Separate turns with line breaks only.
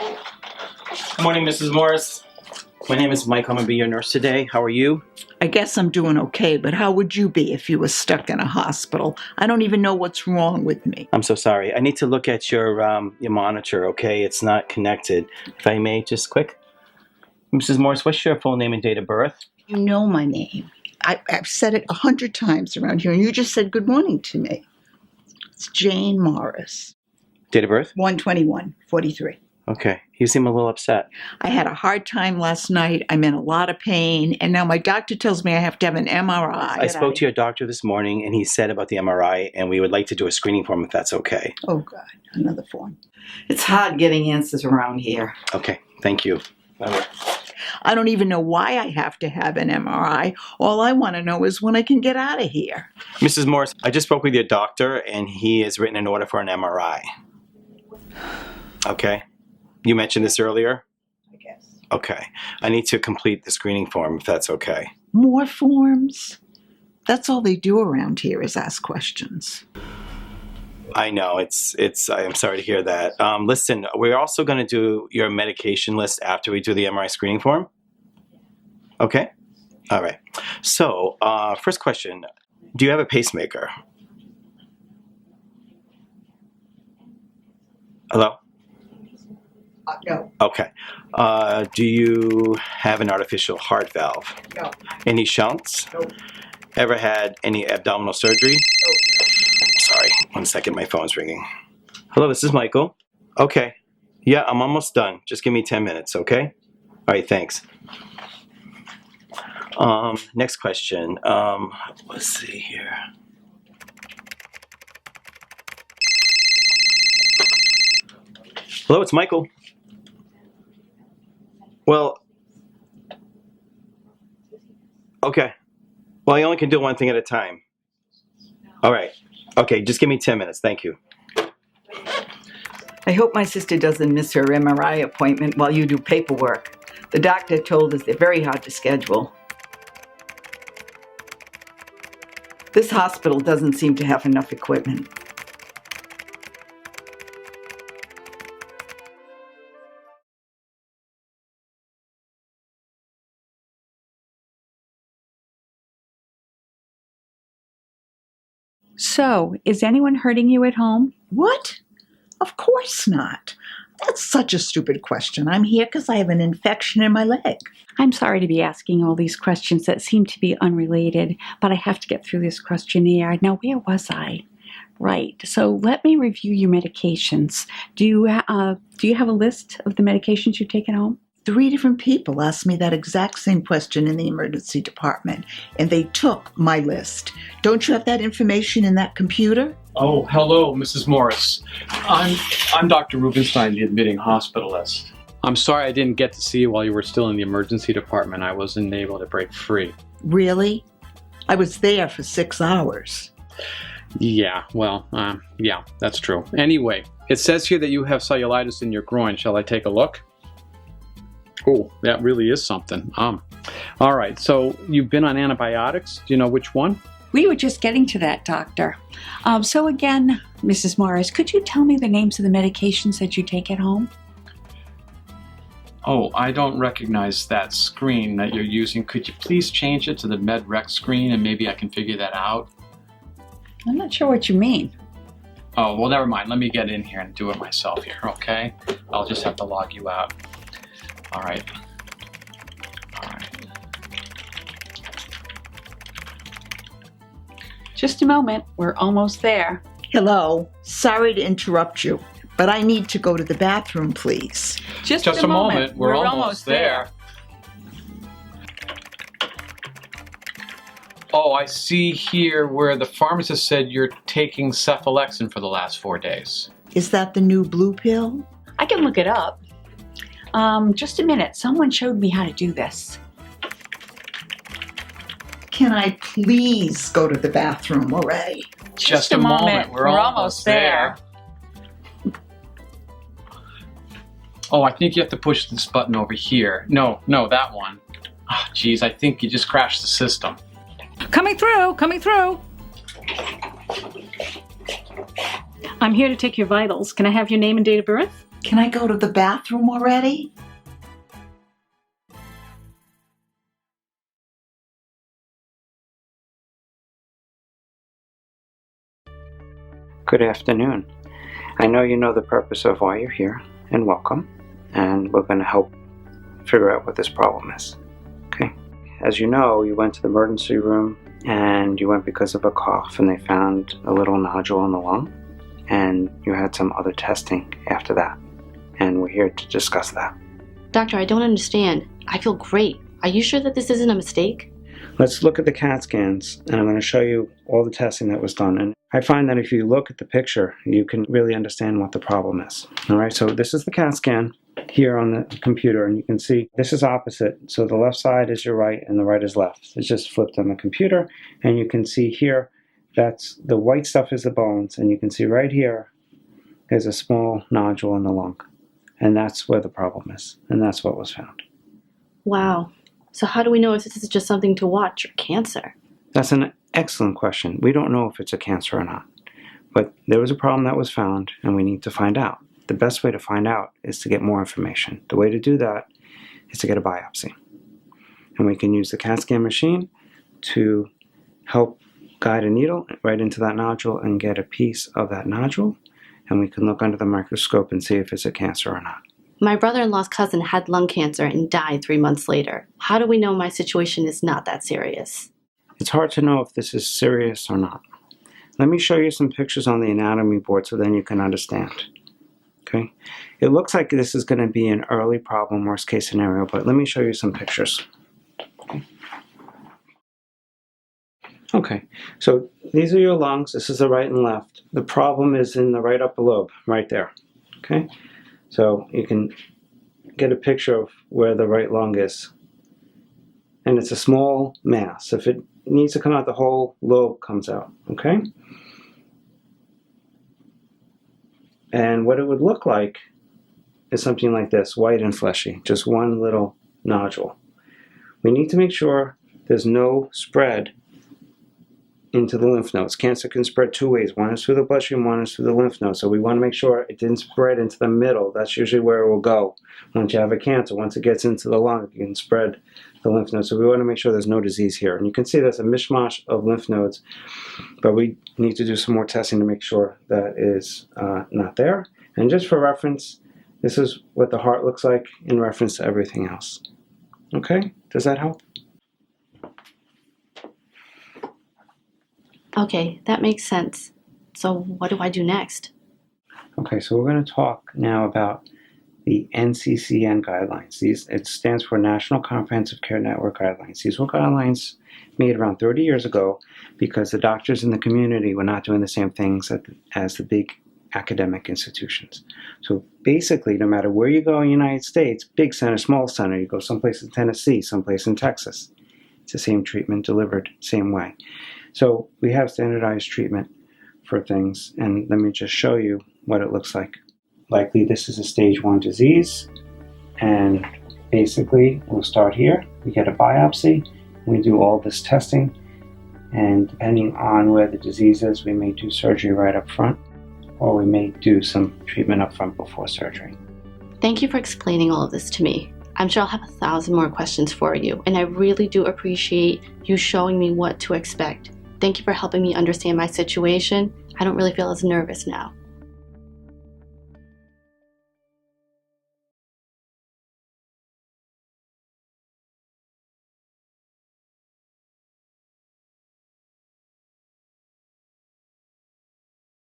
Good morning, Mrs. Morris. My name is Mike. I'm going to be your nurse today. How are you?
I guess I'm doing okay, but how would you be if you were stuck in a hospital? I don't even know what's wrong with me.
I'm so sorry. I need to look at your monitor, okay? It's not connected. If I may, just quick. Mrs. Morris, what's your full name and date of birth?
You know my name. I've said it 100 times around here, and you just said good morning to me. It's Jane Morris.
Date of birth?
1/21/43.
Okay. You seem a little upset.
I had a hard time last night. I'm in a lot of pain, and now my doctor tells me I have to have an MRI.
I spoke to your doctor this morning, and he said about the MRI, and we would like to do a screening form if that's okay.
Oh, God, another form.
It's hard getting answers around here.
Okay. Thank you.
I don't even know why I have to have an MRI. All I want to know is when I can get out of here.
Mrs. Morris, I just spoke with your doctor, and he has written an order for an MRI. Okay. You mentioned this earlier?
I guess.
Okay. I need to complete the screening form if that's okay.
More forms? That's all they do around here is ask questions.
I know. I'm sorry to hear that. Listen, we're also going to do your medication list after we do the MRI screening form. Okay? All right. So, first question. Do you have a pacemaker? Hello?
No.
Okay. Do you have an artificial heart valve?
No.
Any shunts?
Nope.
Ever had any abdominal surgery?
Nope.
Sorry, 1 second, my phone's ringing. Hello, this is Michael. Okay. Yeah, I'm almost done. Just give me 10 minutes, okay? All right, thanks. Next question. Let's see here. Hello, it's Michael. Well, okay. Well, I only can do one thing at a time. All right. Okay, just give me 10 minutes. Thank you.
I hope my sister doesn't miss her MRI appointment while you do paperwork. The doctor told us they're very hard to schedule. This hospital doesn't seem to have enough equipment.
So, is anyone hurting you at home?
What? Of course not. That's such a stupid question. I'm here because I have an infection in my leg.
I'm sorry to be asking all these questions that seem to be unrelated, but I have to get through this questionnaire. Now, where was I? Right. So let me review your medications. Do you have a list of the medications you've taken home?
3 different people asked me that exact same question in the emergency department, and they took my list. Don't you have that information in that computer?
Oh, hello, Mrs. Morris. I'm Dr. Rubenstein, the admitting hospitalist. I'm sorry I didn't get to see you while you were still in the emergency department. I wasn't able to break free.
Really? I was there for 6 hours.
Yeah, well, yeah, that's true. Anyway, it says here that you have cellulitis in your groin. Shall I take a look? Oh, that really is something. All right, so you've been on antibiotics. Do you know which one?
We were just getting to that, Doctor. So again, Mrs. Morris, could you tell me the names of the medications that you take at home?
Oh, I don't recognize that screen that you're using. Could you please change it to the MedRec screen and maybe I can figure that out?
I'm not sure what you mean.
Oh, well, never mind. Let me get in here and do it myself here, okay? I'll just have to log you out. All right.
Just a moment. We're almost there.
Hello. Sorry to interrupt you, but I need to go to the bathroom, please.
Just a moment.
We're almost there. Oh, I see here where the pharmacist said you're taking cephalexin for the last 4 days.
Is that the new blue pill?
I can look it up. Just a minute. Someone showed me how to do this.
Can I please go to the bathroom already?
Just a moment. We're almost there. Oh, I think you have to push this button over here. No, that one. Oh, geez, I think you just crashed the system.
Coming through. I'm here to take your vitals. Can I have your name and date of birth?
Can I go to the bathroom already?
Good afternoon. I know you know the purpose of why you're here, and welcome. And we're going to help figure out what this problem is. Okay? As you know, you went to the emergency room and you went because of a cough, and they found a little nodule in the lung, and you had some other testing after that. And we're here to discuss that.
Doctor, I don't understand. I feel great. Are you sure that this isn't a mistake?
Let's look at the CAT scans, and I'm going to show you all the testing that was done. And I find that if you look at the picture, you can really understand what the problem is. All right, so this is the CAT scan here on the computer, and you can see this is opposite. So the left side is your right and the right is left. It's just flipped on the computer, and you can see here that's the white stuff is the bones, and you can see right here there's a small nodule in the lung, and that's where the problem is, and that's what was found.
Wow. So how do we know if this is just something to watch or cancer?
That's an excellent question. We don't know if it's a cancer or not, but there was a problem that was found, and we need to find out. The best way to find out is to get more information. The way to do that is to get a biopsy. And we can use the CAT scan machine to help guide a needle right into that nodule and get a piece of that nodule, and we can look under the microscope and see if it's a cancer or not.
My brother-in-law's cousin had lung cancer and died 3 months later. How do we know my situation is not that serious?
It's hard to know if this is serious or not. Let me show you some pictures on the anatomy board so then you can understand. Okay? It looks like this is going to be an early problem, worst case scenario, but let me show you some pictures. Okay, so these are your lungs. This is the right and left. The problem is in the right upper lobe, right there. Okay? So you can get a picture of where the right lung is. And it's a small mass. If it needs to come out, the whole lobe comes out. Okay? And what it would look like is something like this, white and fleshy, just one little nodule. We need to make sure there's no spread into the lymph nodes. Cancer can spread two ways. One is through the bloodstream, one is through the lymph nodes. So we want to make sure it didn't spread into the middle. That's usually where it will go. Once you have a cancer, once it gets into the lung, it can spread the lymph nodes. So we want to make sure there's no disease here. And you can see there's a mishmash of lymph nodes, but we need to do some more testing to make sure that is not there. And just for reference, this is what the heart looks like in reference to everything else. Okay? Does that help?
Okay, that makes sense. So what do I do next?
Okay, so we're going to talk now about the NCCN guidelines. It stands for National Comprehensive Care Network Guidelines. These were guidelines made around 30 years ago because the doctors in the community were not doing the same things as the big academic institutions. So basically, no matter where you go in the United States, big center, small center, you go someplace in Tennessee, someplace in Texas, it's the same treatment delivered same way. So we have standardized treatment for things, and let me just show you what it looks like. Likely this is a stage 1 disease, and basically we'll start here. We get a biopsy, we do all this testing, and depending on where the disease is, we may do surgery right up front, or we may do some treatment up front before surgery.
Thank you for explaining all of this to me. I'm sure I'll have 1,000 more questions for you, and I really do appreciate you showing me what to expect. Thank you for helping me understand my situation. I don't really feel as nervous now.